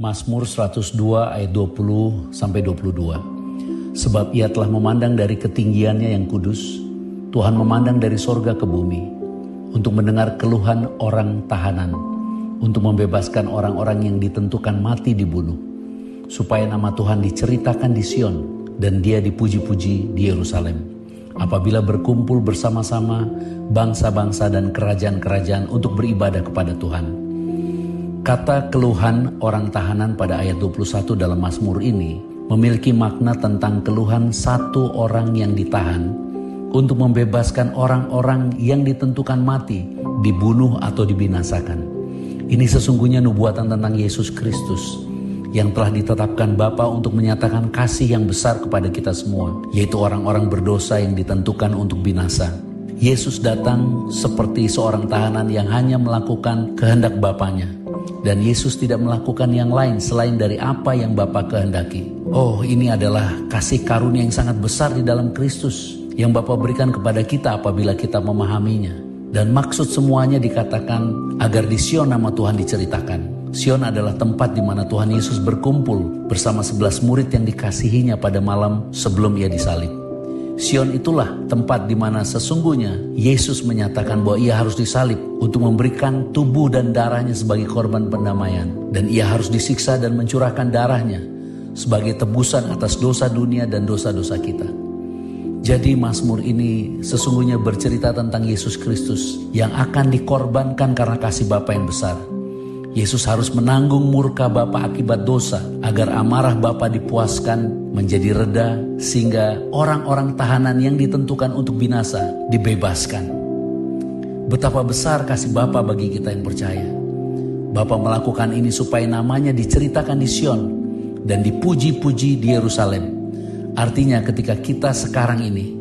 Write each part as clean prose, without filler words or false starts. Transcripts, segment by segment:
Mazmur 102 ayat 20-22. Sebab ia telah memandang dari ketinggiannya yang kudus, Tuhan memandang dari sorga ke bumi, untuk mendengar keluhan orang tahanan, untuk membebaskan orang-orang yang ditentukan mati dibunuh, supaya nama Tuhan diceritakan di Sion, dan dia dipuji-puji di Yerusalem. Apabila berkumpul bersama-sama bangsa-bangsa dan kerajaan-kerajaan untuk beribadah kepada Tuhan. Kata keluhan orang tahanan pada ayat 21 dalam Mazmur ini memiliki makna tentang keluhan satu orang yang ditahan untuk membebaskan orang-orang yang ditentukan mati, dibunuh atau dibinasakan. Ini sesungguhnya nubuatan tentang Yesus Kristus yang telah ditetapkan Bapa untuk menyatakan kasih yang besar kepada kita semua, yaitu orang-orang berdosa yang ditentukan untuk binasa. Yesus datang seperti seorang tahanan yang hanya melakukan kehendak Bapanya. Dan Yesus tidak melakukan yang lain selain dari apa yang Bapa kehendaki. Oh, ini adalah kasih karunia yang sangat besar di dalam Kristus yang Bapa berikan kepada kita apabila kita memahaminya. Dan maksud semuanya dikatakan agar di Sion nama Tuhan diceritakan. Sion adalah tempat di mana Tuhan Yesus berkumpul bersama 11 murid yang dikasihinya pada malam sebelum ia disalib. Sion itulah tempat di mana sesungguhnya Yesus menyatakan bahwa ia harus disalib untuk memberikan tubuh dan darahnya sebagai korban pendamaian. Dan ia harus disiksa dan mencurahkan darahnya sebagai tebusan atas dosa dunia dan dosa-dosa kita. Jadi Mazmur ini sesungguhnya bercerita tentang Yesus Kristus yang akan dikorbankan karena kasih Bapa yang besar. Yesus harus menanggung murka Bapa akibat dosa agar amarah Bapa dipuaskan, menjadi reda, sehingga orang-orang tahanan yang ditentukan untuk binasa dibebaskan. Betapa besar kasih Bapa bagi kita yang percaya. Bapa melakukan ini supaya namanya diceritakan di Sion dan dipuji-puji di Yerusalem. Artinya ketika kita sekarang ini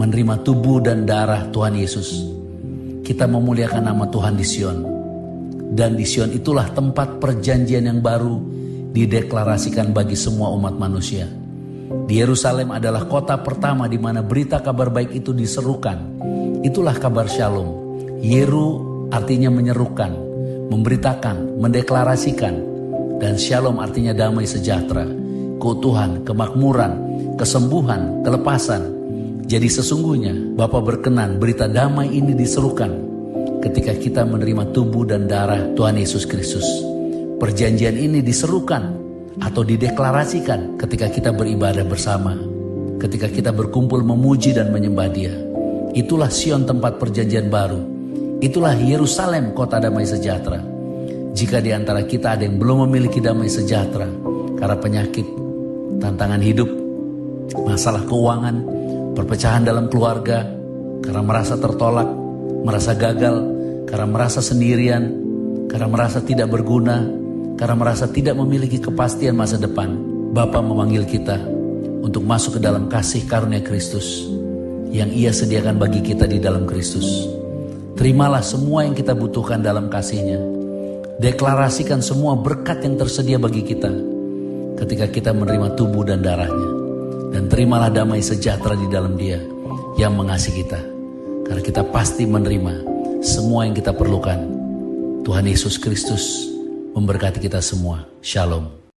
menerima tubuh dan darah Tuhan Yesus, kita memuliakan nama Tuhan di Sion. Dan di Sion itulah tempat perjanjian yang baru dideklarasikan bagi semua umat manusia. Di Yerusalem adalah kota pertama di mana berita kabar baik itu diserukan. Itulah kabar Shalom. Yeru artinya menyerukan, memberitakan, mendeklarasikan. Dan Shalom artinya damai sejahtera, keutuhan, kemakmuran, kesembuhan, kelepasan. Jadi sesungguhnya Bapa berkenan berita damai ini diserukan ketika kita menerima tubuh dan darah Tuhan Yesus Kristus. Perjanjian ini diserukan atau dideklarasikan ketika kita beribadah bersama, ketika kita berkumpul memuji dan menyembah Dia. Itulah Sion, tempat perjanjian baru. Itulah Yerusalem, kota damai sejahtera. Jika di antara kita ada yang belum memiliki damai sejahtera karena penyakit, tantangan hidup, masalah keuangan, perpecahan dalam keluarga, karena merasa tertolak, merasa gagal, karena merasa sendirian, karena merasa tidak berguna, karena merasa tidak memiliki kepastian masa depan, Bapa memanggil kita untuk masuk ke dalam kasih karunia Kristus yang Ia sediakan bagi kita di dalam Kristus. Terimalah semua yang kita butuhkan dalam kasih-Nya. Deklarasikan semua berkat yang tersedia bagi kita ketika kita menerima tubuh dan darah-Nya. Dan terimalah damai sejahtera di dalam Dia yang mengasihi kita. Karena kita pasti menerima semua yang kita perlukan. Tuhan Yesus Kristus memberkati kita semua. Shalom.